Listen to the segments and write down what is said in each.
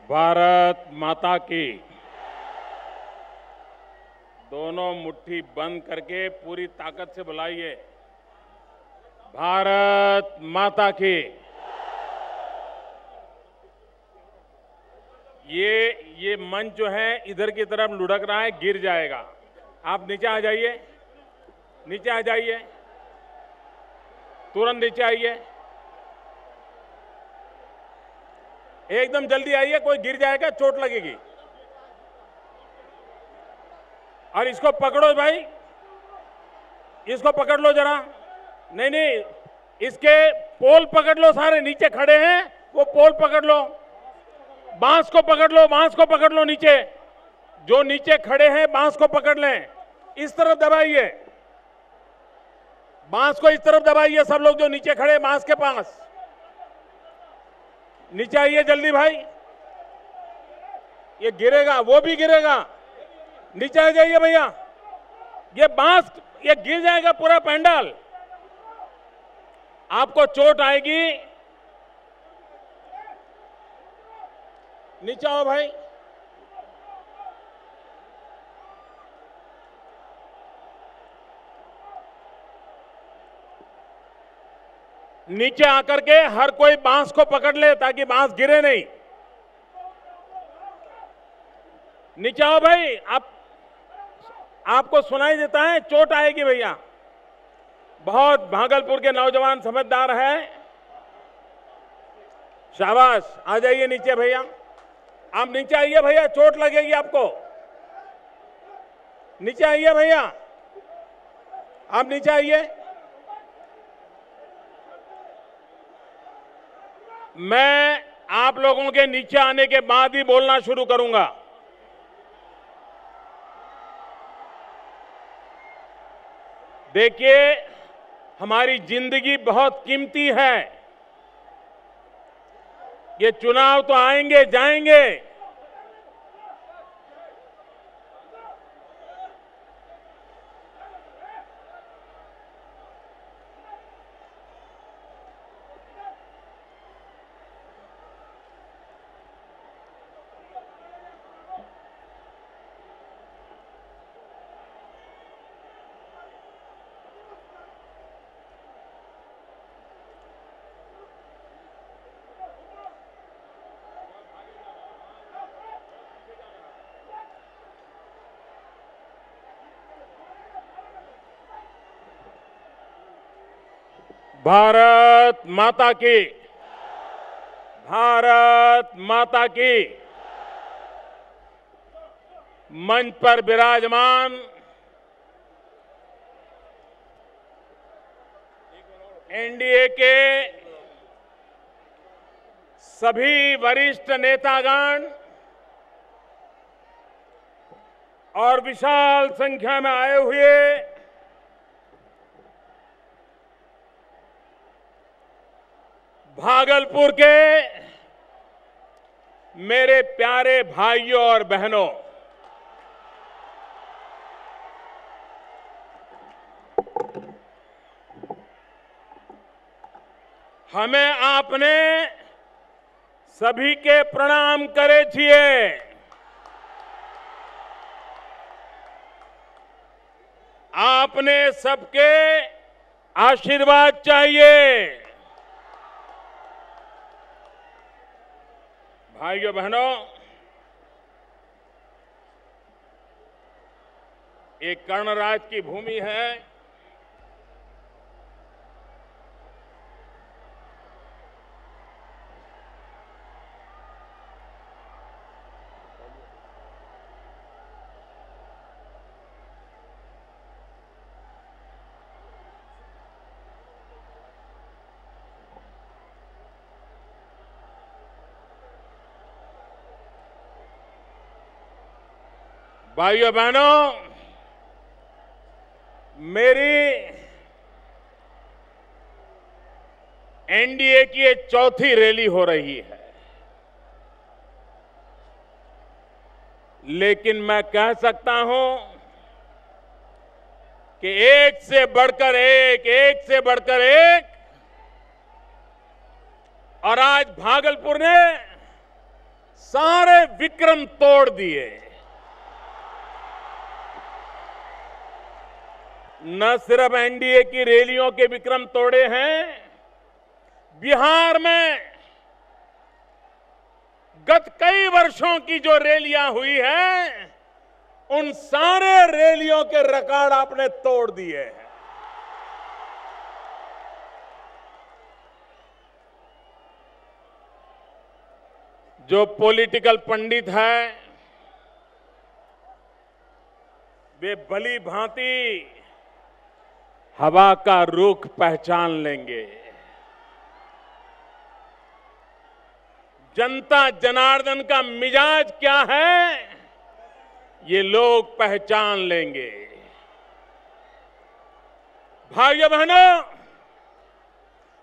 भारत माता की। दोनों मुट्ठी बंद करके पूरी ताकत से बुलाइए। भारत माता की। ये मंच जो है इधर की तरफ लुढ़क रहा है, गिर जाएगा। आप नीचे आ जाइए, नीचे आ जाइए, तुरंत नीचे आइए, एकदम जल्दी आइए, कोई गिर जाएगा, चोट लगेगी। और इसको पकड़ो भाई, इसको पकड़ लो जरा। नहीं नहीं, इसके पोल पकड़ लो, सारे नीचे खड़े हैं वो पोल पकड़ लो, बांस को पकड़ लो, बांस को पकड़ लो, नीचे जो नीचे खड़े हैं बांस को पकड़ लें। इस तरफ दबाइए, बांस को इस तरफ दबाइए, सब लोग जो नीचे खड़े हैं बांस के पास। नीचे आइए जल्दी भाई, ये गिरेगा, वो भी गिरेगा। नीचे आ जाइए भैया, ये बांस ये गिर जाएगा पूरा पंडाल, आपको चोट आएगी। नीचे आओ भाई। नीचे आकर के हर कोई बांस को पकड़ ले ताकि बांस गिरे नहीं। नीचे आओ भाई, आपको सुनाई देता है, चोट आएगी भैया। बहुत भागलपुर के नौजवान समझदार हैं, शाबाश। आ जाइए नीचे भैया, आप नीचे आइए भैया, चोट लगेगी आपको। नीचे आइए भैया, आप नीचे आइए। मैं आप लोगों के नीचे आने के बाद ही बोलना शुरू करूंगा। देखिए, हमारी जिंदगी बहुत कीमती है। ये चुनाव तो आएंगे जाएंगे, भारत माता की। भारत माता की। मंच पर विराजमान एनडीए के सभी वरिष्ठ नेतागण और विशाल संख्या में आए हुए भागलपुर के मेरे प्यारे भाइयों और बहनों, हमें आपने सभी के प्रणाम करे छिए। आपने सबके आशीर्वाद चाहिए। भाइयों बहनों, ये कर्णराज की भूमि है। भाइयों बहनों, मेरी एनडीए की ये चौथी रैली हो रही है, लेकिन मैं कह सकता हूं कि एक से बढ़कर एक, एक से बढ़कर एक। और आज भागलपुर ने सारे विक्रम तोड़ दिए। न सिर्फ एनडीए की रैलियों के विक्रम तोड़े हैं, बिहार में गत कई वर्षों की जो रैलियां हुई हैं, उन सारे रैलियों के रिकॉर्ड आपने तोड़ दिए हैं। जो पॉलिटिकल पंडित है, वे भली भांति हवा का रुख पहचान लेंगे। जनता जनार्दन का मिजाज क्या है, ये लोग पहचान लेंगे। भाइयों बहनों,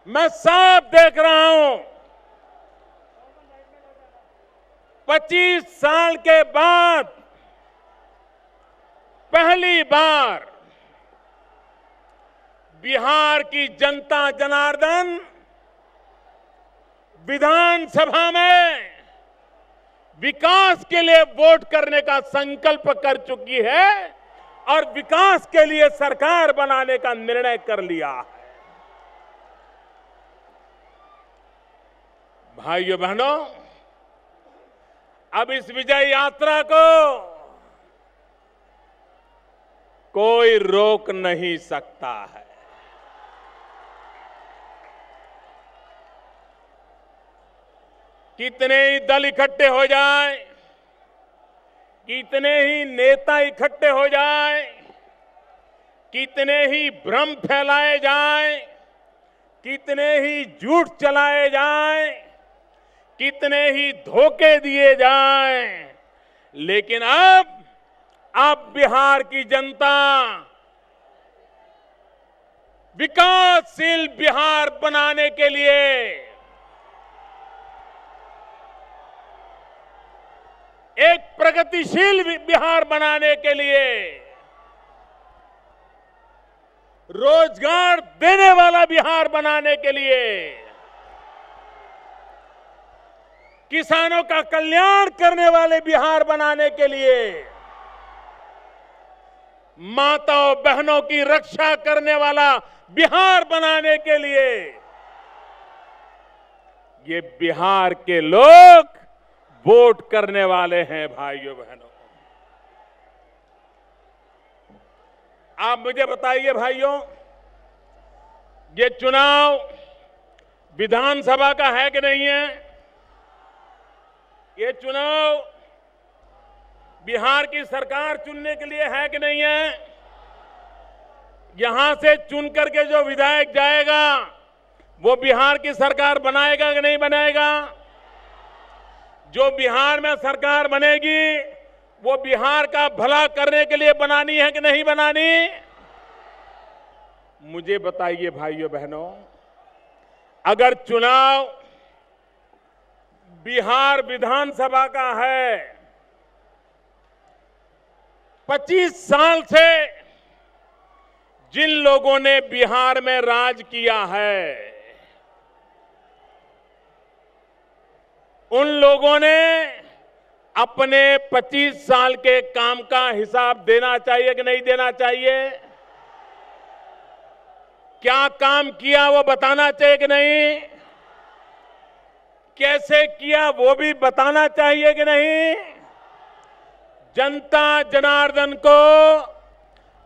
मैं साफ देख रहा हूं, 25 साल के बाद पहली बार बिहार की जनता जनार्दन विधानसभा में विकास के लिए वोट करने का संकल्प कर चुकी है और विकास के लिए सरकार बनाने का निर्णय कर लिया है। भाइयों बहनों, अब इस विजय यात्रा को कोई रोक नहीं सकता है। कितने ही दल इकट्ठे हो जाए, कितने ही नेता इकट्ठे हो जाए, कितने ही भ्रम फैलाए जाए, कितने ही झूठ चलाए जाए, कितने ही धोखे दिए जाएं, लेकिन अब बिहार की जनता विकासशील बिहार बनाने के लिए एक प्रगतिशील बिहार बनाने के लिए, रोजगार देने वाला बिहार बनाने के लिए, किसानों का कल्याण करने वाले बिहार बनाने के लिए, माताओं बहनों की रक्षा करने वाला बिहार बनाने के लिए ये बिहार के लोग वोट करने वाले हैं। भाइयों बहनों, आप मुझे बताइए भाइयों, ये चुनाव विधानसभा का है कि नहीं है? ये चुनाव बिहार की सरकार चुनने के लिए है कि नहीं है? यहां से चुन करके जो विधायक जाएगा वो बिहार की सरकार बनाएगा कि नहीं बनाएगा? जो बिहार में सरकार बनेगी वो बिहार का भला करने के लिए बनानी है कि नहीं बनानी? मुझे बताइए भाइयों बहनों, अगर चुनाव बिहार विधानसभा का है, 25 साल से जिन लोगों ने बिहार में राज किया है, उन लोगों ने अपने 25 साल के काम का हिसाब देना चाहिए कि नहीं देना चाहिए? क्या काम किया वो बताना चाहिए कि नहीं? कैसे किया वो भी बताना चाहिए कि नहीं? जनता जनार्दन को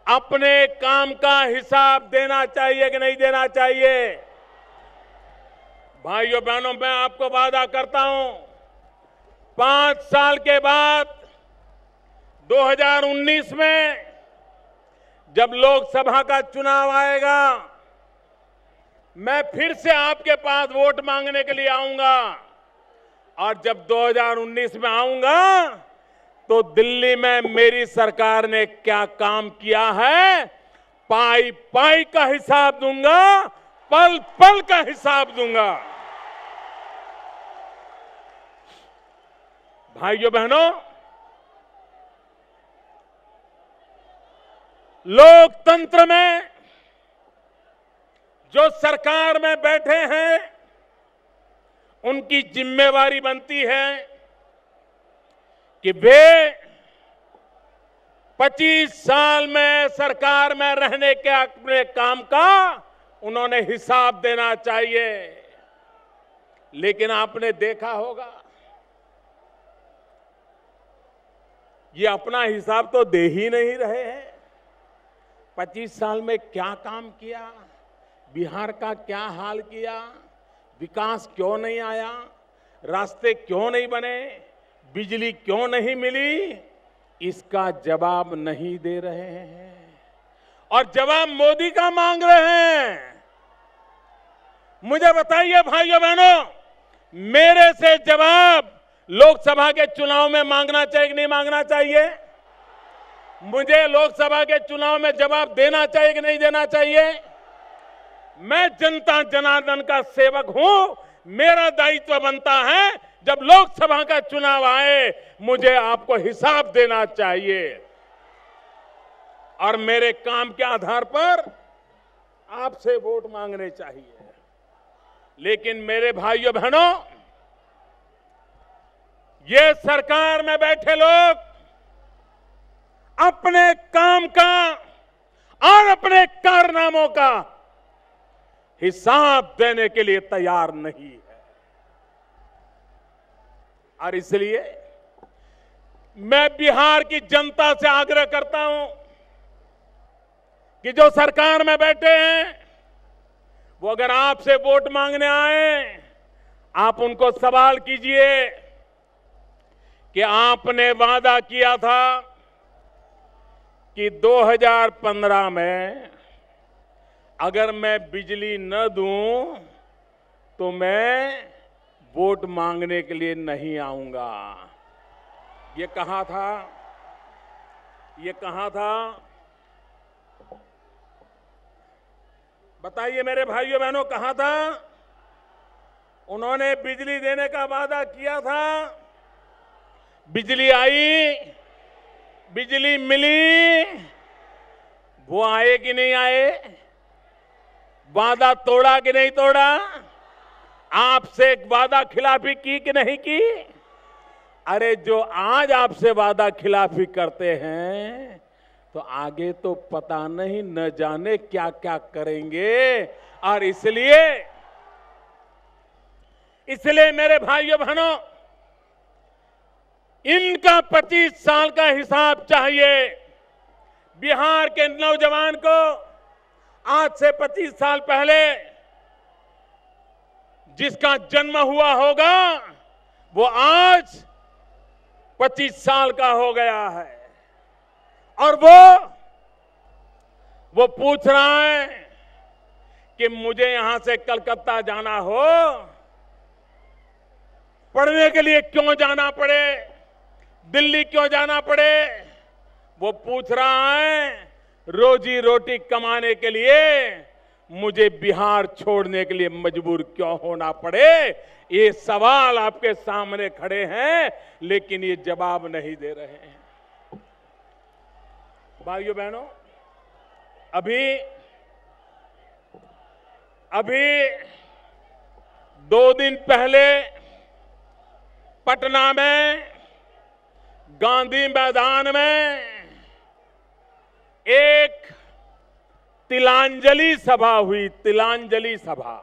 अपने काम का हिसाब देना चाहिए कि नहीं देना चाहिए? भाइयों बहनों, मैं आपको वादा करता हूं, 5 साल के बाद 2019 में जब लोकसभा का चुनाव आएगा, मैं फिर से आपके पास वोट मांगने के लिए आऊंगा और जब 2019 में आऊंगा तो दिल्ली में मेरी सरकार ने क्या काम किया है, पाई पाई का हिसाब दूंगा, पल पल का हिसाब दूंगा। भाइयों बहनों, लोकतंत्र में जो सरकार में बैठे हैं उनकी जिम्मेवारी बनती है कि वे 25 साल में सरकार में रहने के अपने काम का उन्होंने हिसाब देना चाहिए। लेकिन आपने देखा होगा ये अपना हिसाब तो दे ही नहीं रहे हैं। 25 साल में क्या काम किया, बिहार का क्या हाल किया, विकास क्यों नहीं आया, रास्ते क्यों नहीं बने, बिजली क्यों नहीं मिली, इसका जवाब नहीं दे रहे हैं और जवाब मोदी का मांग रहे हैं। मुझे बताइए भाइयों बहनों, मेरे से जवाब लोकसभा के चुनाव में मांगना चाहिए कि नहीं मांगना चाहिए? मुझे लोकसभा के चुनाव में जवाब देना चाहिए कि नहीं देना चाहिए? मैं जनता जनार्दन का सेवक हूं। मेरा दायित्व बनता है जब लोकसभा का चुनाव आए मुझे आपको हिसाब देना चाहिए और मेरे काम के आधार पर आपसे वोट मांगने चाहिए। लेकिन मेरे भाइयों बहनों, ये सरकार में बैठे लोग अपने काम का और अपने कारनामों का हिसाब देने के लिए तैयार नहीं है और इसलिए मैं बिहार की जनता से आग्रह करता हूं कि जो सरकार में बैठे हैं वो अगर आपसे वोट मांगने आए, आप उनको सवाल कीजिए कि आपने वादा किया था कि 2015 में अगर मैं बिजली न दूं तो मैं वोट मांगने के लिए नहीं आऊंगा। ये कहा था, ये कहा था? बताइए मेरे भाइयों बहनों, कहा था? उन्होंने बिजली देने का वादा किया था, बिजली आई, बिजली मिली, वो आए कि नहीं आए? वादा तोड़ा कि नहीं तोड़ा? आपसे वादा खिलाफी की कि नहीं की? अरे जो आज आपसे वादा खिलाफी करते हैं तो आगे तो पता नहीं, न जाने क्या क्या करेंगे। और इसलिए मेरे भाइयों बहनों, इनका 25 साल का हिसाब चाहिए। बिहार के नौजवान को आज से 25 साल पहले जिसका जन्म हुआ होगा वो आज 25 साल का हो गया है और वो पूछ रहा है कि मुझे यहां से कलकत्ता जाना हो, पढ़ने के लिए क्यों जाना पड़े, दिल्ली क्यों जाना पड़े? वो पूछ रहा है रोजी रोटी कमाने के लिए मुझे बिहार छोड़ने के लिए मजबूर क्यों होना पड़े। ये सवाल आपके सामने खड़े हैं लेकिन ये जवाब नहीं दे रहे हैं। भाइयों बहनों, अभी 2 दिन पहले पटना में गांधी मैदान में एक तिलांजलि सभा हुई, तिलांजलि सभा।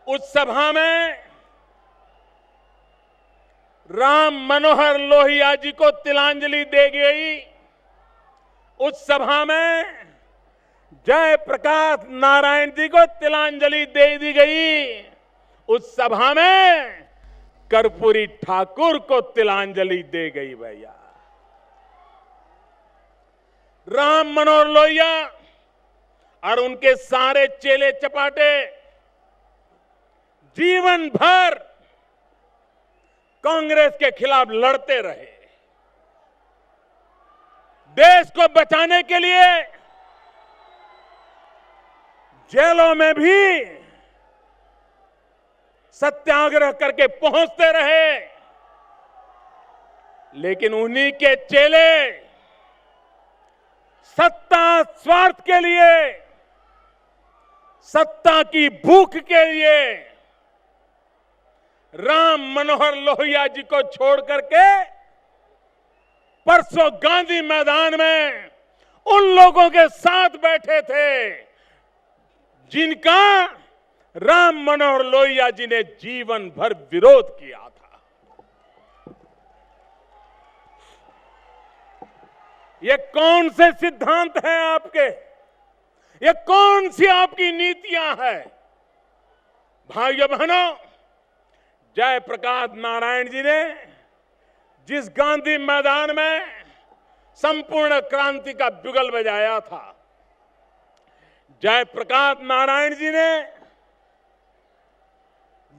उस सभा में राम मनोहर लोहिया जी को तिलांजलि दी गई। उस सभा में जयप्रकाश नारायण जी को तिलांजलि दे दी गई। उस सभा में कर्पूरी ठाकुर को तिलांजलि दे गई। भैया, राम मनोहर लोहिया और उनके सारे चेले चपाटे जीवन भर कांग्रेस के खिलाफ लड़ते रहे। देश को बचाने के लिए जेलों में भी सत्याग्रह करके पहुंचते रहे, लेकिन उन्हीं के चेले सत्ता स्वार्थ के लिए सत्ता की भूख के लिए राम मनोहर लोहिया जी को छोड़ करके परसों गांधी मैदान में उन लोगों के साथ बैठे थे जिनका राम मनोहर लोहिया जी ने जीवन भर विरोध किया था। ये कौन से सिद्धांत हैं आपके? ये कौन सी आपकी नीतियां हैं? भाइयों बहनों, जयप्रकाश नारायण जी ने जिस गांधी मैदान में संपूर्ण क्रांति का बिगुल बजाया था, जयप्रकाश नारायण जी ने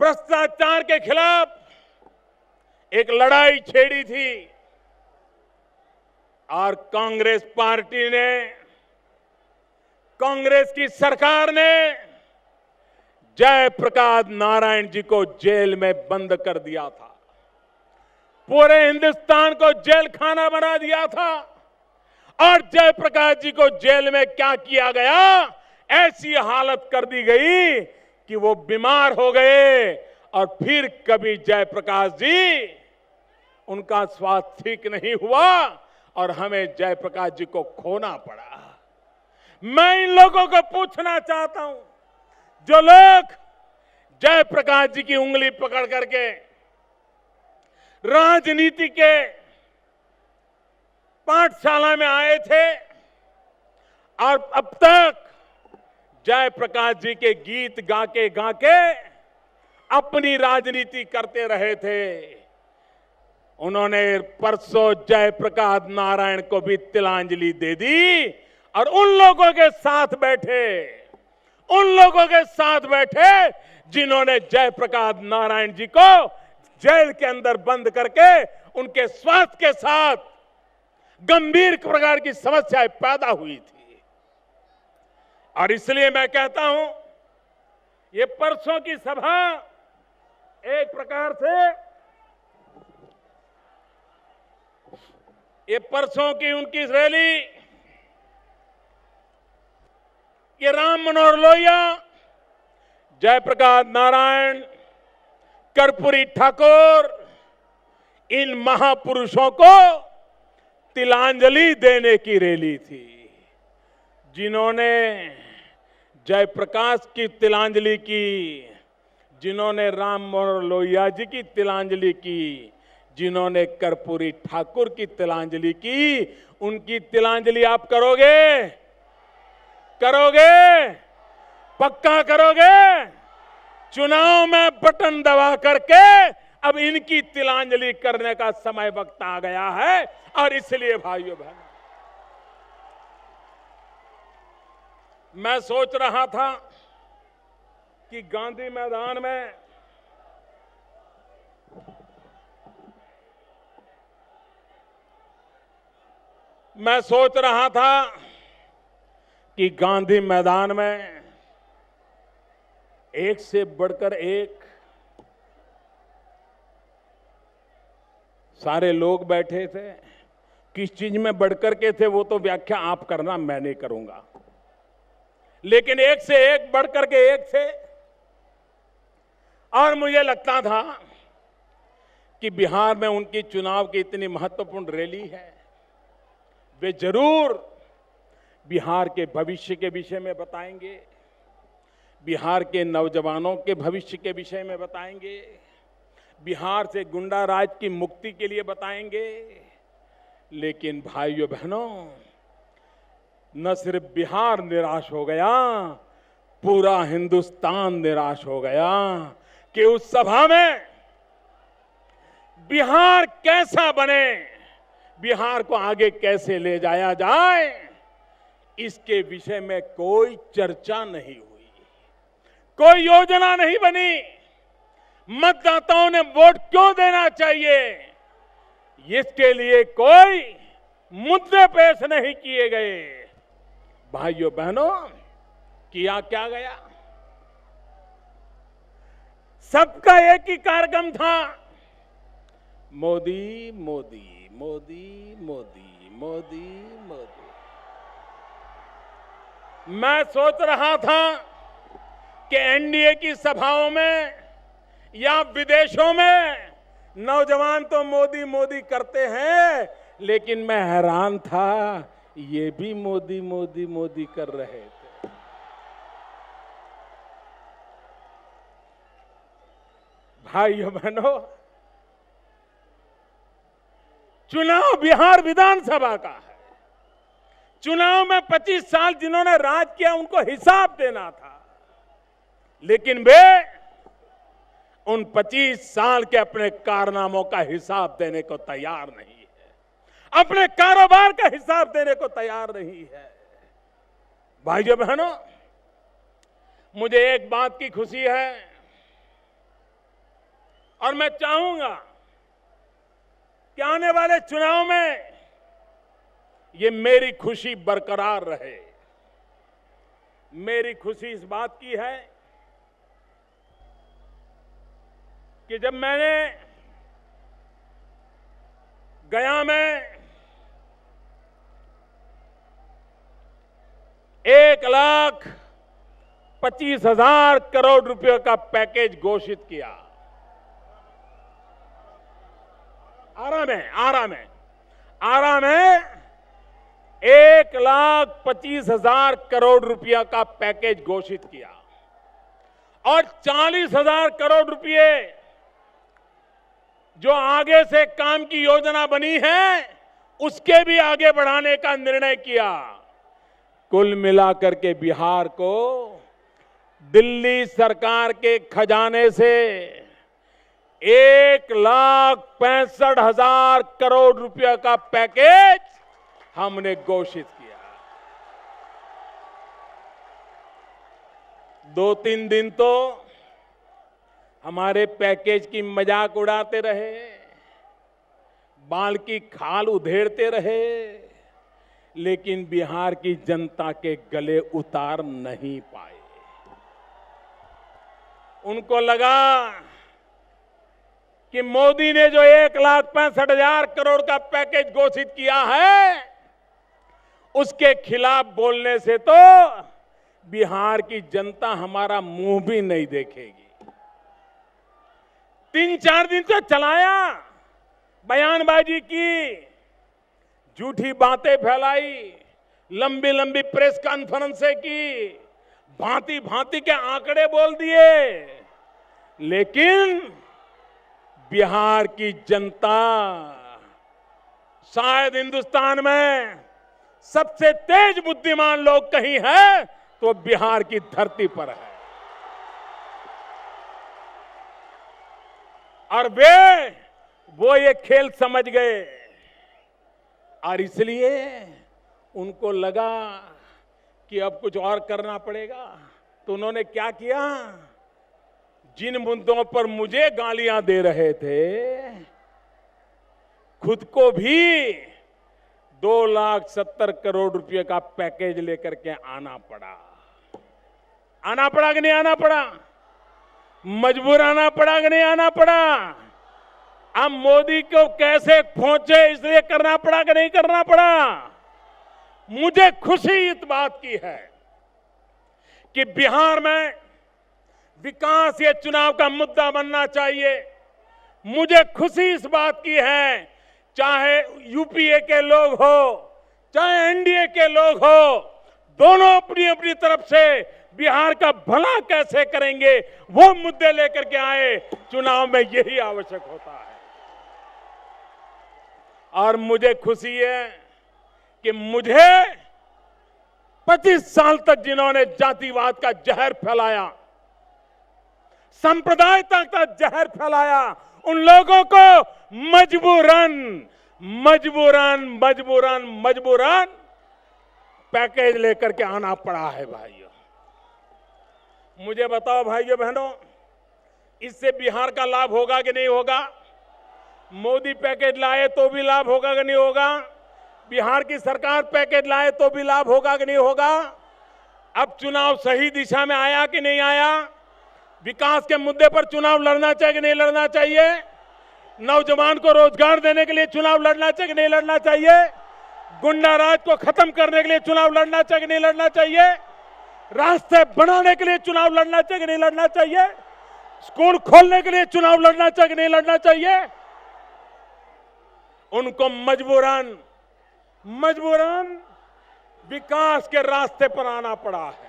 भ्रष्टाचार के खिलाफ एक लड़ाई छेड़ी थी और कांग्रेस पार्टी ने, कांग्रेस की सरकार ने जयप्रकाश नारायण जी को जेल में बंद कर दिया था। पूरे हिंदुस्तान को जेल खाना बना दिया था और जयप्रकाश जी को जेल में क्या किया गया? ऐसी हालत कर दी गई कि वो बीमार हो गए और फिर कभी जयप्रकाश जी, उनका स्वास्थ्य ठीक नहीं हुआ और हमें जयप्रकाश जी को खोना पड़ा। मैं इन लोगों को पूछना चाहता हूं, जो लोग जयप्रकाश जी की उंगली पकड़ करके राजनीति के पाठशाला में आए थे और अब तक जयप्रकाश जी के गीत गाके गाके अपनी राजनीति करते रहे थे, उन्होंने परसों जयप्रकाश नारायण को भी तिलांजलि दे दी और उन लोगों के साथ बैठे, उन लोगों के साथ बैठे जिन्होंने जयप्रकाश नारायण जी को जेल के अंदर बंद करके उनके स्वास्थ्य के साथ गंभीर प्रकार की समस्याएं पैदा हुई थी। और इसलिए मैं कहता हूं, ये परसों की सभा एक प्रकार से, ये परसों की उनकी रैली, ये राम मनोहर लोहिया, जयप्रकाश नारायण, कर्पूरी ठाकुर, इन महापुरुषों को तिलांजलि देने की रैली थी। जिन्होंने जयप्रकाश की तिलांजलि की, जिन्होंने राम मनोहर लोहिया जी की तिलांजलि की, जिन्होंने कर्पूरी ठाकुर की तिलांजलि की, उनकी तिलांजलि आप करोगे? करोगे? पक्का करोगे? चुनाव में बटन दबा करके अब इनकी तिलांजलि करने का समय वक्त आ गया है। और इसलिए भाइयों बहनों, मैं सोच रहा था कि गांधी मैदान में गांधी मैदान में एक से बढ़कर एक सारे लोग बैठे थे। किस चीज में बढ़कर के थे वो तो व्याख्या आप करना, मैं नहीं करूंगा, लेकिन एक से एक बढ़कर के एक थे। और मुझे लगता था कि बिहार में उनकी चुनाव की इतनी महत्वपूर्ण रैली है, वे जरूर बिहार के भविष्य के विषय में बताएंगे, बिहार के नौजवानों के भविष्य के विषय में बताएंगे, बिहार से गुंडा राज की मुक्ति के लिए बताएंगे। लेकिन भाइयों बहनों, न सिर्फ बिहार निराश हो गया, पूरा हिंदुस्तान निराश हो गया कि उस सभा में बिहार कैसा बने, बिहार को आगे कैसे ले जाया जाए, इसके विषय में कोई चर्चा नहीं हुई, कोई योजना नहीं बनी। मतदाताओं ने वोट क्यों देना चाहिए, इसके लिए कोई मुद्दे पेश नहीं किए गए। भाइयों बहनों, किया क्या गया? सबका एक ही कार्यक्रम था, मोदी मोदी मोदी मोदी मोदी मोदी। मैं सोच रहा था कि एनडीए की सभाओं में या विदेशों में नौजवान तो मोदी मोदी करते हैं, लेकिन मैं हैरान था, ये भी मोदी मोदी मोदी कर रहे थे। भाइयों बहनों, चुनाव बिहार विधानसभा का है। चुनाव में 25 साल जिन्होंने राज किया उनको हिसाब देना था, लेकिन वे उन 25 साल के अपने कारनामों का हिसाब देने को तैयार नहीं है, अपने कारोबार का हिसाब देने को तैयार नहीं है। भाइयों बहनों, मुझे एक बात की खुशी है और मैं चाहूंगा कि आने वाले चुनाव में ये मेरी खुशी बरकरार रहे। मेरी खुशी इस बात की है कि जब मैंने गया में 1,25,000 करोड़ रुपए का पैकेज घोषित किया, आरा में 1,25,000 करोड़ रुपया का पैकेज घोषित किया और 40,000 करोड़ रुपए जो आगे से काम की योजना बनी है उसके भी आगे बढ़ाने का निर्णय किया। कुल मिलाकर के बिहार को दिल्ली सरकार के खजाने से 1,65,000 करोड़ रुपया का पैकेज हमने घोषित किया। 2-3 दिन तो हमारे पैकेज की मजाक उड़ाते रहे, बाल की खाल उधेड़ते रहे, लेकिन बिहार की जनता के गले उतार नहीं पाए। उनको लगा कि मोदी ने जो 1,65,000 करोड़ का पैकेज घोषित किया है उसके खिलाफ बोलने से तो बिहार की जनता हमारा मुंह भी नहीं देखेगी। 3-4 दिन तो चलाया, बयानबाजी की, झूठी बातें फैलाई, लंबी लंबी प्रेस कॉन्फ्रेंसें की, भांति भांति के आंकड़े बोल दिए, लेकिन बिहार की जनता शायद हिंदुस्तान में सबसे तेज बुद्धिमान लोग कहीं है तो बिहार की धरती पर है। और वो ये खेल समझ गए और इसलिए उनको लगा कि अब कुछ और करना पड़ेगा, तो उन्होंने क्या किया, जिन मुद्दों पर मुझे गालियां दे रहे थे खुद को भी 2,70,000 करोड़ रुपए का पैकेज लेकर के आना पड़ा कि नहीं आना पड़ा? मजबूर आना पड़ा कि नहीं आना पड़ा? अब मोदी को कैसे पहुंचे इसलिए करना पड़ा कि नहीं करना पड़ा? मुझे खुशी इस बात की है कि बिहार में विकास ये चुनाव का मुद्दा बनना चाहिए। मुझे खुशी इस बात की है, चाहे यूपीए के लोग हो, चाहे एनडीए के लोग हो, दोनों अपनी अपनी तरफ से बिहार का भला कैसे करेंगे वो मुद्दे लेकर के आए। चुनाव में यही आवश्यक होता है। और मुझे खुशी है कि मुझे 25 साल तक जिन्होंने जातिवाद का जहर फैलाया, सांप्रदायिकता का जहर फैलाया, उन लोगों को मजबूरन पैकेज लेकर के आना पड़ा है। भाइयों, मुझे बताओ भाइयों बहनों, इससे बिहार का लाभ होगा कि नहीं होगा? मोदी पैकेज लाए तो भी लाभ होगा कि नहीं होगा? बिहार की सरकार पैकेज लाए तो भी लाभ होगा कि नहीं होगा? अब चुनाव सही दिशा में आया कि नहीं आया? विकास के मुद्दे पर चुनाव लड़ना चाहिए कि नहीं लड़ना चाहिए? नौजवान को रोजगार देने के लिए चुनाव लड़ना चाहिए कि नहीं लड़ना चाहिए? गुंडा राज को खत्म करने के लिए चुनाव लड़ना चाहिए कि नहीं लड़ना चाहिए? रास्ते बनाने के लिए चुनाव लड़ना चाहिए कि नहीं लड़ना चाहिए? स्कूल खोलने के लिए चुनाव लड़ना चाहिए कि नहीं लड़ना चाहिए? उनको मजबूरन विकास के रास्ते पर आना पड़ा है।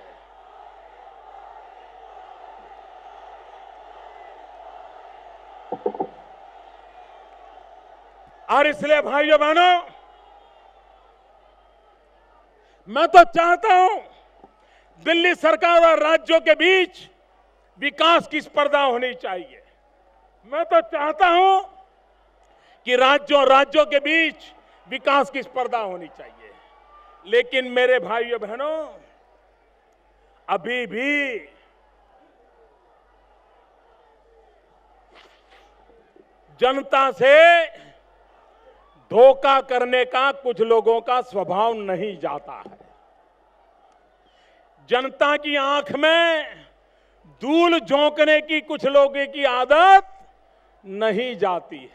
और इसलिए भाइयों बहनों, मैं तो चाहता हूं दिल्ली सरकार और राज्यों के बीच विकास की स्पर्धा होनी चाहिए। मैं तो चाहता हूं कि राज्यों के बीच विकास की स्पर्धा होनी चाहिए। लेकिन मेरे भाइयों बहनों, अभी भी जनता से धोखा करने का कुछ लोगों का स्वभाव नहीं जाता है। जनता की आंख में धूल झोंकने की कुछ लोगों की आदत नहीं जाती है।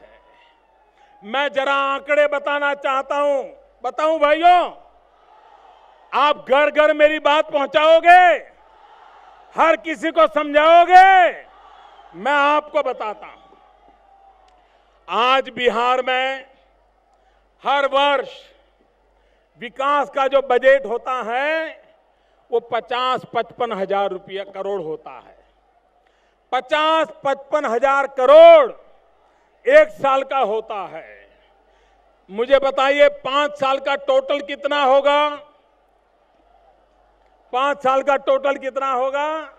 मैं जरा आंकड़े बताना चाहता हूं। बताऊं भाइयों? आप घर घर मेरी बात पहुंचाओगे? हर किसी को समझाओगे? मैं आपको बताता हूं। आज बिहार में हर वर्ष विकास का जो बजट होता है वो 50-55 हजार रुपया करोड़ होता है। 50-55 हजार करोड़ एक साल का होता है। मुझे बताइए 5 साल का टोटल कितना होगा? 5 साल का टोटल कितना होगा?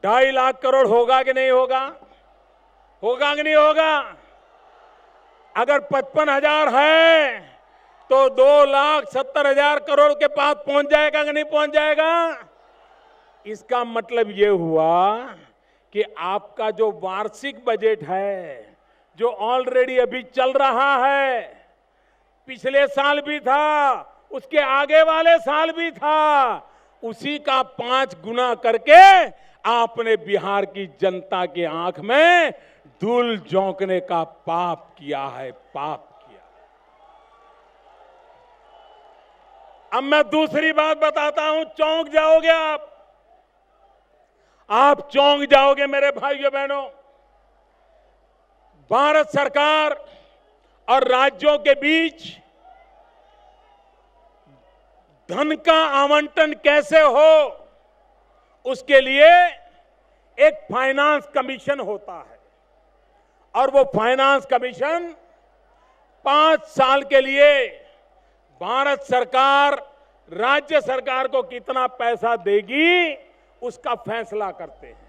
2.5 लाख करोड़ होगा कि नहीं होगा? होगा कि नहीं होगा? अगर 55 हजार है तो 2,70,000 करोड़ के पास पहुंच जाएगा कि नहीं पहुंच जाएगा? इसका मतलब यह हुआ कि आपका जो वार्षिक बजट है, जो ऑलरेडी अभी चल रहा है, पिछले साल भी था, उसके आगे वाले साल भी था, उसी का 5 गुना करके आपने बिहार की जनता की आंख में धूल झोंकने का पाप किया है, पाप किया। अब मैं दूसरी बात बताता हूं, चौंक जाओगे आप चौंक जाओगे मेरे भाइयों बहनों। भारत सरकार और राज्यों के बीच धन का आवंटन कैसे हो, उसके लिए एक फाइनेंस कमीशन होता है। और वो फाइनेंस कमीशन 5 साल के लिए भारत सरकार राज्य सरकार को कितना पैसा देगी उसका फैसला करते हैं।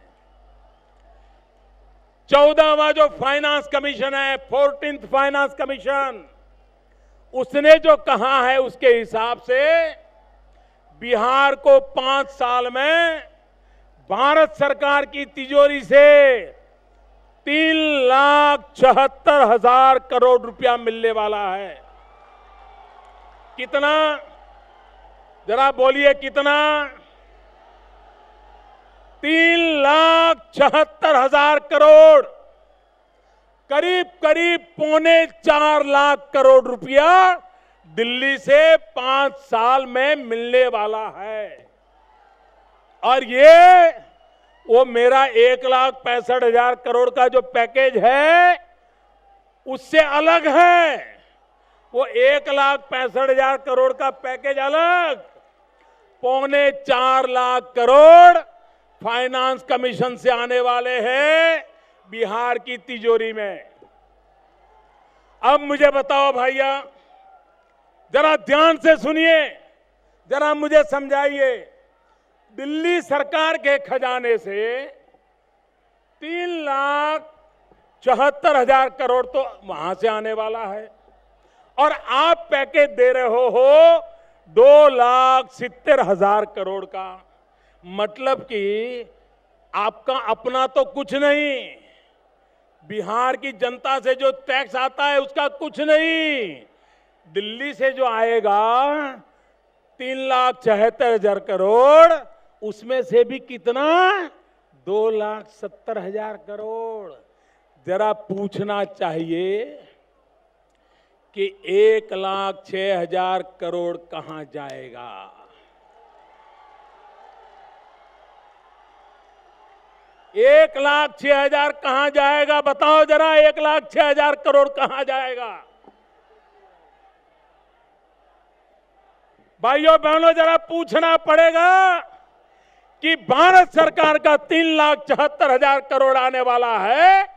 14वां जो फाइनेंस कमीशन है, 14th फाइनेंस कमीशन, उसने जो कहा है उसके हिसाब से बिहार को 5 साल में भारत सरकार की तिजोरी से 3,76,000 करोड़ रुपया मिलने वाला है। कितना? जरा बोलिए कितना? 3,76,000 करोड़, करीब 4.25 लाख करोड़ रुपया दिल्ली से 5 साल में मिलने वाला है। और ये वो मेरा 1,65,000 करोड़ का जो पैकेज है उससे अलग है। वो 1,65,000 करोड़ का पैकेज अलग, 4.25 लाख करोड़ फाइनेंस कमीशन से आने वाले हैं बिहार की तिजोरी में। अब मुझे बताओ भैया, जरा ध्यान से सुनिए, जरा मुझे समझाइए। दिल्ली सरकार के खजाने से 3,74,000 करोड़ तो वहां से आने वाला है, और आप पैकेज दे रहे हो 2,70,000 करोड़ का। मतलब कि आपका अपना तो कुछ नहीं, बिहार की जनता से जो टैक्स आता है उसका कुछ नहीं, दिल्ली से जो आएगा 3,76,000 करोड़, उसमें से भी कितना? 2,70,000 करोड़। जरा पूछना चाहिए कि 1,06,000 करोड़ कहां जाएगा? 1,06,000 कहां जाएगा? बताओ जरा, 1,06,000 करोड़ कहां जाएगा? भाइयों बहनों, जरा पूछना पड़ेगा कि भारत सरकार का 3,74,000 करोड़ आने वाला है,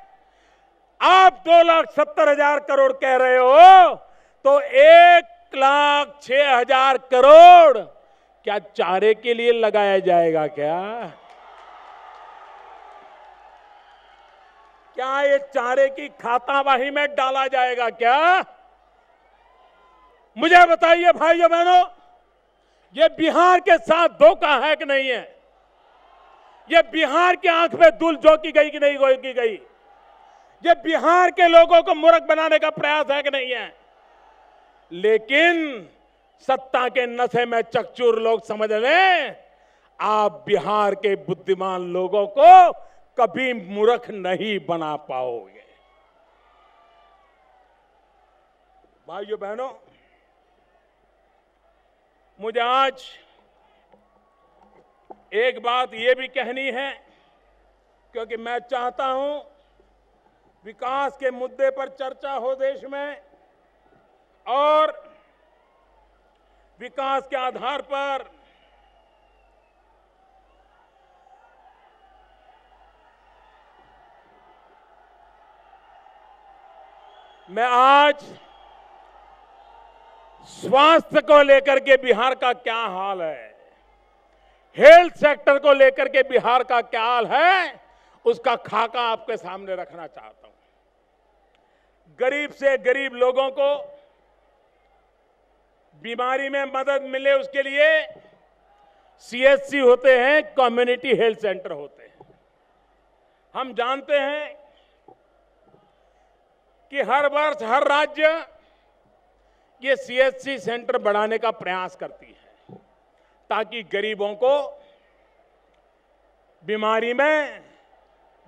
आप 2,70,000 करोड़ कह रहे हो, तो 1,06,000 करोड़ क्या चारे के लिए लगाया जाएगा? क्या ये चारे की खातावाही में डाला जाएगा क्या? मुझे बताइए भाइयों बहनों, ये बिहार के साथ धोखा है कि नहीं है? ये बिहार की आंख में धूल झोंकी गई कि नहीं झोंकी गई? ये बिहार के लोगों को मूर्ख बनाने का प्रयास है कि नहीं है? लेकिन सत्ता के नशे में चकचूर लोग समझ लें, आप बिहार के बुद्धिमान लोगों को कभी मूर्ख नहीं बना पाओगे। भाइयों बहनों, मुझे आज एक बात ये भी कहनी है, क्योंकि मैं चाहता हूं विकास के मुद्दे पर चर्चा हो देश में, और विकास के आधार पर मैं आज स्वास्थ्य को लेकर के बिहार का क्या हाल है, हेल्थ सेक्टर को लेकर के बिहार का क्या हाल है, उसका खाका आपके सामने रखना चाहता हूं। गरीब से गरीब लोगों को बीमारी में मदद मिले, उसके लिए सीएचसी होते हैं, कम्युनिटी हेल्थ सेंटर होते हैं। हम जानते हैं कि हर वर्ष हर राज्य ये सीएचसी सेंटर बढ़ाने का प्रयास करती है, ताकि गरीबों को बीमारी में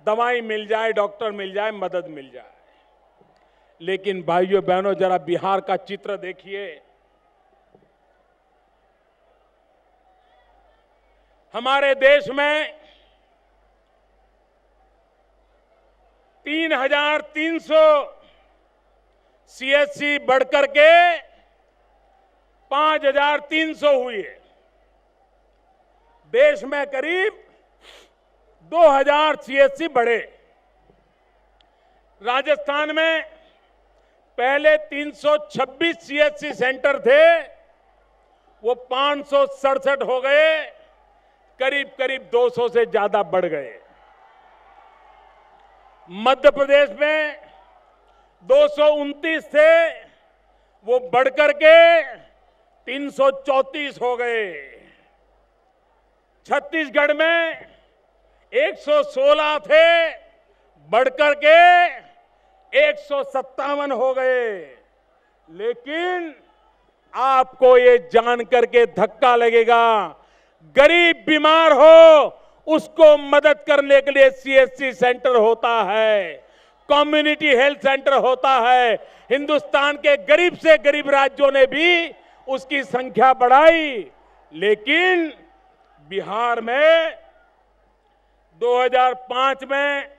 दवाई मिल जाए, डॉक्टर मिल जाए, मदद मिल जाए। लेकिन भाइयों बहनों, जरा बिहार का चित्र देखिए। हमारे देश में 3,300 सीएचसी बढ़कर के 5,300 हुई है। देश में करीब 2,000 सीएचसी बढ़े। राजस्थान में पहले 326 सीएचसी सेंटर थे, वो 567 हो गए, करीब करीब 200 से ज्यादा बढ़ गए। मध्य प्रदेश में 229 थे, वो बढ़कर के 334 हो गए। छत्तीसगढ़ में 116 थे, बढ़कर के 157 हो गए। लेकिन आपको ये जान करके धक्का लगेगा, गरीब बीमार हो उसको मदद करने के लिए सीएचसी सेंटर होता है, कम्युनिटी हेल्थ सेंटर होता है। हिंदुस्तान के गरीब से गरीब राज्यों ने भी उसकी संख्या बढ़ाई, लेकिन बिहार में 2005 में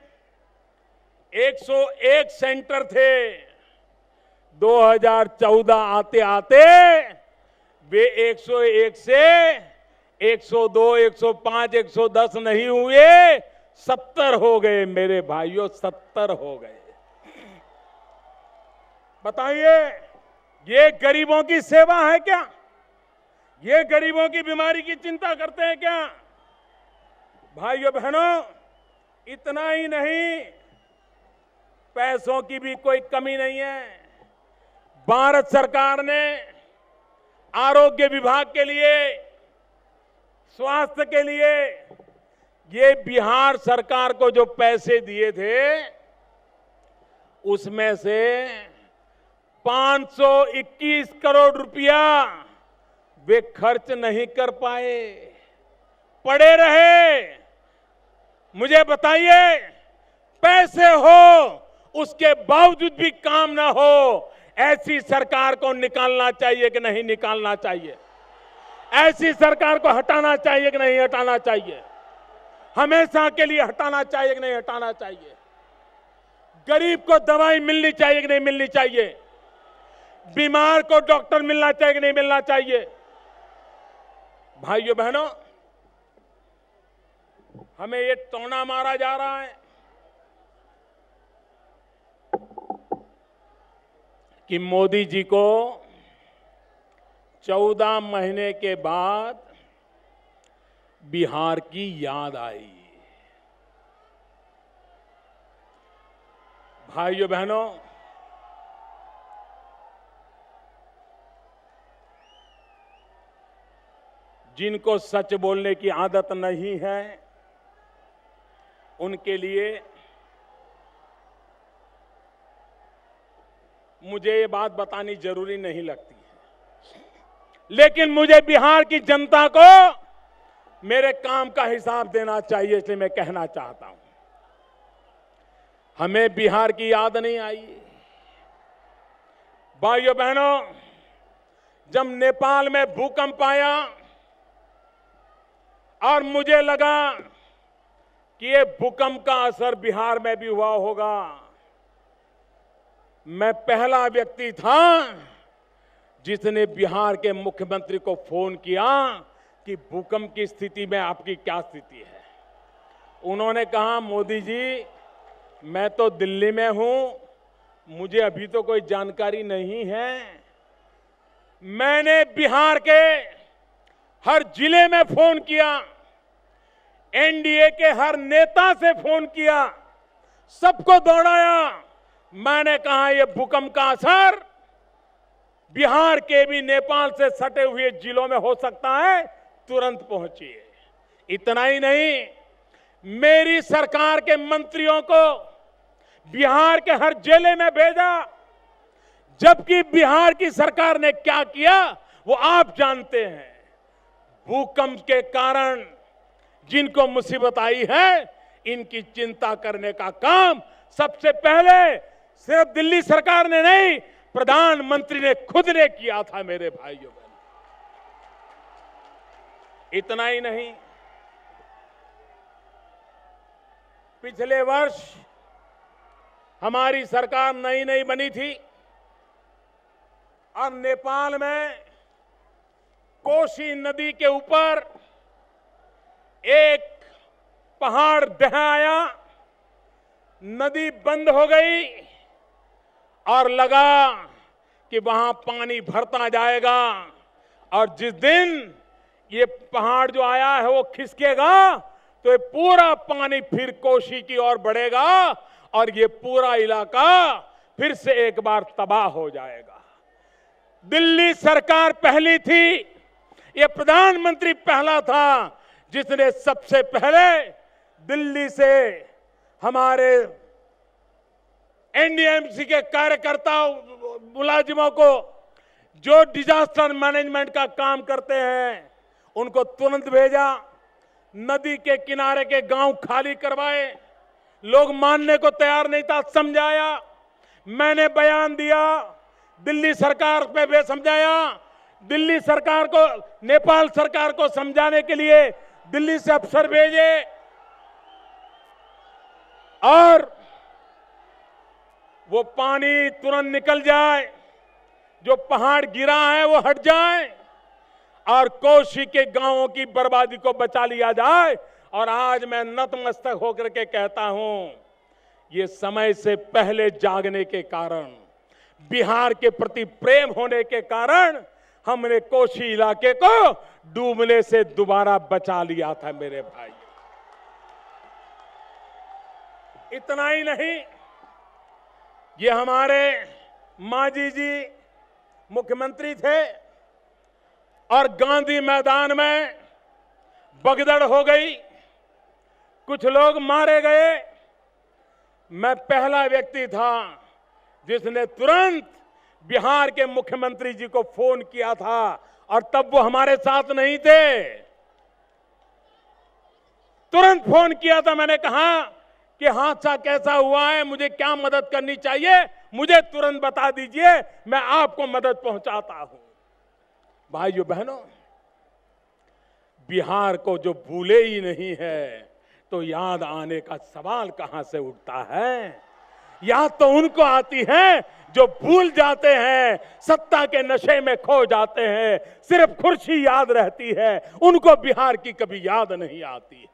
101 सेंटर थे। 2014 आते आते वे 101 से 102, 105, 110 नहीं हुए, 70 हो गए। मेरे भाइयों, 70 हो गए। बताइए, ये गरीबों की सेवा है क्या? ये गरीबों की बीमारी की चिंता करते हैं क्या? भाइयों बहनों, इतना ही नहीं, पैसों की भी कोई कमी नहीं है। भारत सरकार ने आरोग्य विभाग के लिए, स्वास्थ्य के लिए, ये बिहार सरकार को जो पैसे दिए थे, उसमें से 521 करोड़ रुपया वे खर्च नहीं कर पाए, पड़े रहे। मुझे बताइए, पैसे हो उसके बावजूद भी काम ना हो, ऐसी सरकार को निकालना चाहिए कि नहीं निकालना चाहिए? ऐसी सरकार को हटाना चाहिए कि नहीं हटाना चाहिए? हमेशा के लिए हटाना चाहिए कि नहीं हटाना चाहिए? गरीब को दवाई मिलनी चाहिए कि नहीं मिलनी चाहिए? बीमार को डॉक्टर मिलना चाहिए कि नहीं मिलना चाहिए? भाइयों बहनों, हमें ये टोना मारा जा रहा है कि मोदी जी को 14 महीने के बाद बिहार की याद आई। भाइयों बहनों, जिनको सच बोलने की आदत नहीं है, उनके लिए मुझे ये बात बतानी जरूरी नहीं लगती है, लेकिन मुझे बिहार की जनता को मेरे काम का हिसाब देना चाहिए, इसलिए मैं कहना चाहता हूं, हमें बिहार की याद नहीं आई। भाइयों बहनों, जब नेपाल में भूकंप आया और मुझे लगा कि ये भूकंप का असर बिहार में भी हुआ होगा, मैं पहला व्यक्ति था जिसने बिहार के मुख्यमंत्री को फोन किया कि भूकंप की स्थिति में आपकी क्या स्थिति है। उन्होंने कहा, मोदी जी, मैं तो दिल्ली में हूं, मुझे अभी तो कोई जानकारी नहीं है। मैंने बिहार के हर जिले में फोन किया, एनडीए के हर नेता से फोन किया, सबको दौड़ाया। मैंने कहा, यह भूकंप का असर बिहार के भी नेपाल से सटे हुए जिलों में हो सकता है, तुरंत पहुंचिए। इतना ही नहीं, मेरी सरकार के मंत्रियों को बिहार के हर जिले में भेजा, जबकि बिहार की सरकार ने क्या किया वो आप जानते हैं। भूकंप के कारण जिनको मुसीबत आई है, इनकी चिंता करने का काम सबसे पहले सिर्फ दिल्ली सरकार ने नहीं, प्रधानमंत्री ने खुद ने किया था। मेरे भाइयों बहनों, इतना ही नहीं, पिछले वर्ष हमारी सरकार नई नई बनी थी और नेपाल में कोसी नदी के ऊपर एक पहाड़ ढह आया, नदी बंद हो गई और लगा कि वहां पानी भरता जाएगा और जिस दिन ये पहाड़ जो आया है वो खिसकेगा तो ये पूरा पानी फिर कोसी की ओर बढ़ेगा और ये पूरा इलाका फिर से एक बार तबाह हो जाएगा। दिल्ली सरकार पहली थी, ये प्रधानमंत्री पहला था जिसने सबसे पहले दिल्ली से हमारे एनडीएमसी के कार्यकर्ताओं मुलाजिमों को जो डिजास्टर मैनेजमेंट का काम करते हैं उनको तुरंत भेजा, नदी के किनारे के गांव खाली करवाए। लोग मानने को तैयार नहीं था, समझाया, मैंने बयान दिया, दिल्ली सरकार पे भी समझाया, दिल्ली सरकार को, नेपाल सरकार को समझाने के लिए दिल्ली से अफसर भेजे और वो पानी तुरंत निकल जाए, जो पहाड़ गिरा है वो हट जाए और कोसी के गांवों की बर्बादी को बचा लिया जाए। और आज मैं नतमस्तक होकर के कहता हूं, ये समय से पहले जागने के कारण, बिहार के प्रति प्रेम होने के कारण हमने कोसी इलाके को डूबने से दोबारा बचा लिया था। मेरे भाई, इतना ही नहीं, ये हमारे मांझी जी मुख्यमंत्री थे और गांधी मैदान में भगदड़ हो गई, कुछ लोग मारे गए। मैं पहला व्यक्ति था जिसने तुरंत बिहार के मुख्यमंत्री जी को फोन किया था और तब वो हमारे साथ नहीं थे। तुरंत फोन किया था, मैंने कहा कि हादसा कैसा हुआ है, मुझे क्या मदद करनी चाहिए, मुझे तुरंत बता दीजिए, मैं आपको मदद पहुंचाता हूं। भाइयों बहनों, बिहार को जो भूले ही नहीं है, तो याद आने का सवाल कहां से उठता है। याद तो उनको आती है जो भूल जाते हैं, सत्ता के नशे में खो जाते हैं, सिर्फ कुर्सी याद रहती है, उनको बिहार की कभी याद नहीं आती है।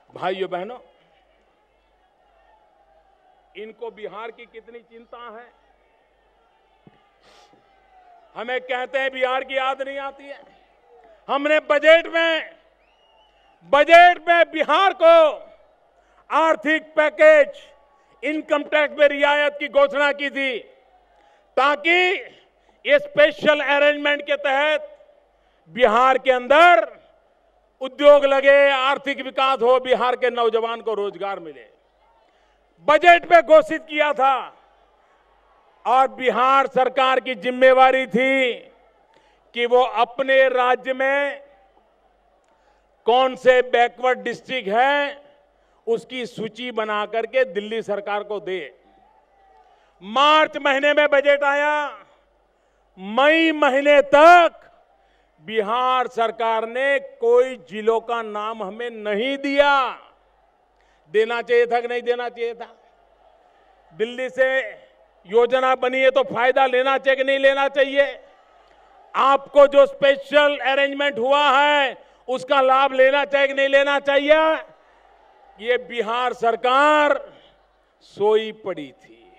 भाइयों बहनों, इनको बिहार की कितनी चिंता है। हमें कहते हैं बिहार की याद नहीं आती है। हमने बजट में बिहार को आर्थिक पैकेज, इनकम टैक्स में रियायत की घोषणा की थी, ताकि ये स्पेशल अरेंजमेंट के तहत बिहार के अंदर उद्योग लगे, आर्थिक विकास हो, बिहार के नौजवान को रोजगार मिले। बजट में घोषित किया था और बिहार सरकार की जिम्मेवारी थी कि वो अपने राज्य में कौन से बैकवर्ड डिस्ट्रिक्ट है उसकी सूची बना करके दिल्ली सरकार को दे। मार्च महीने में बजट आया, मई महीने तक बिहार सरकार ने कोई जिलों का नाम हमें नहीं दिया। देना चाहिए था कि नहीं देना चाहिए था। दिल्ली से योजना बनी है तो फायदा लेना चाहिए कि नहीं लेना चाहिए। आपको जो स्पेशल अरेंजमेंट हुआ है उसका लाभ लेना चाहिए कि नहीं लेना चाहिए। ये बिहार सरकार सोई पड़ी थी,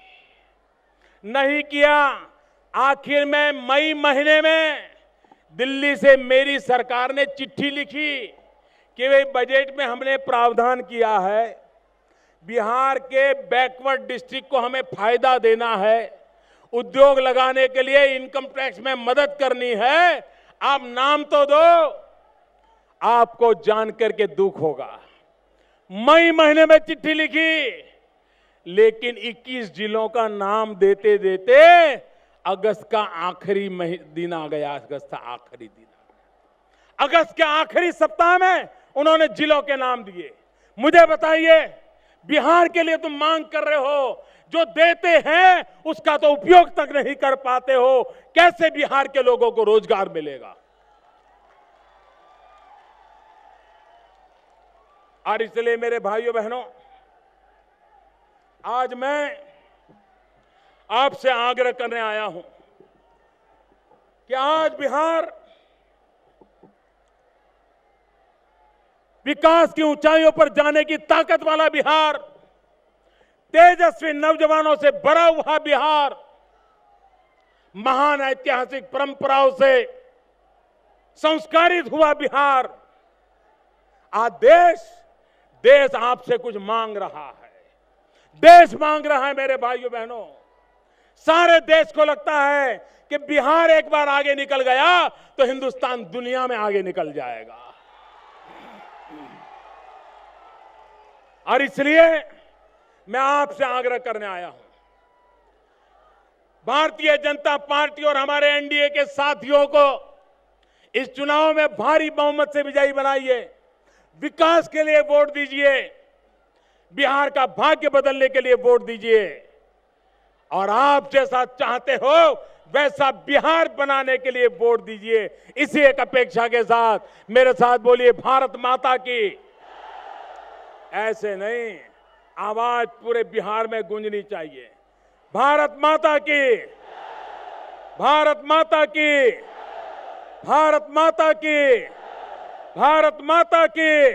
नहीं किया। आखिर में मई महीने में दिल्ली से मेरी सरकार ने चिट्ठी लिखी कि भाई बजट में हमने प्रावधान किया है, बिहार के बैकवर्ड डिस्ट्रिक्ट को हमें फायदा देना है, उद्योग लगाने के लिए इनकम टैक्स में मदद करनी है, आप नाम तो दो। आपको जान करके दुख होगा, मई महीने में चिट्ठी लिखी, लेकिन 21 जिलों का नाम देते देते अगस्त का आखिरी दिन आ गया। अगस्त का आखिरी दिन आ गया। अगस्त के आखिरी सप्ताह में उन्होंने जिलों के नाम दिए। मुझे बताइए, बिहार के लिए तुम मांग कर रहे हो, जो देते हैं उसका तो उपयोग तक नहीं कर पाते हो, कैसे बिहार के लोगों को रोजगार मिलेगा। और इसलिए मेरे भाइयों बहनों, आज मैं आपसे आग्रह करने आया हूं कि आज बिहार विकास की ऊंचाइयों पर जाने की ताकत वाला बिहार, तेजस्वी नौजवानों से भरा हुआ बिहार, महान ऐतिहासिक परंपराओं से संस्कारित हुआ बिहार। आज देश आपसे कुछ मांग रहा है। देश मांग रहा है मेरे भाइयों बहनों। सारे देश को लगता है कि बिहार एक बार आगे निकल गया तो हिंदुस्तान दुनिया में आगे निकल जाएगा। और इसलिए मैं आपसे आग्रह करने आया हूं, भारतीय जनता पार्टी और हमारे एनडीए के साथियों को इस चुनाव में भारी बहुमत से विजयी बनाइए। विकास के लिए वोट दीजिए, बिहार का भाग्य बदलने के लिए वोट दीजिए, और आप जैसा चाहते हो वैसा बिहार बनाने के लिए वोट दीजिए। इसी एक अपेक्षा के साथ मेरे साथ बोलिए, भारत माता की। ऐसे नहीं, आवाज पूरे बिहार में गूंजनी चाहिए। भारत माता की, भारत माता की, भारत माता की, भारत माता की।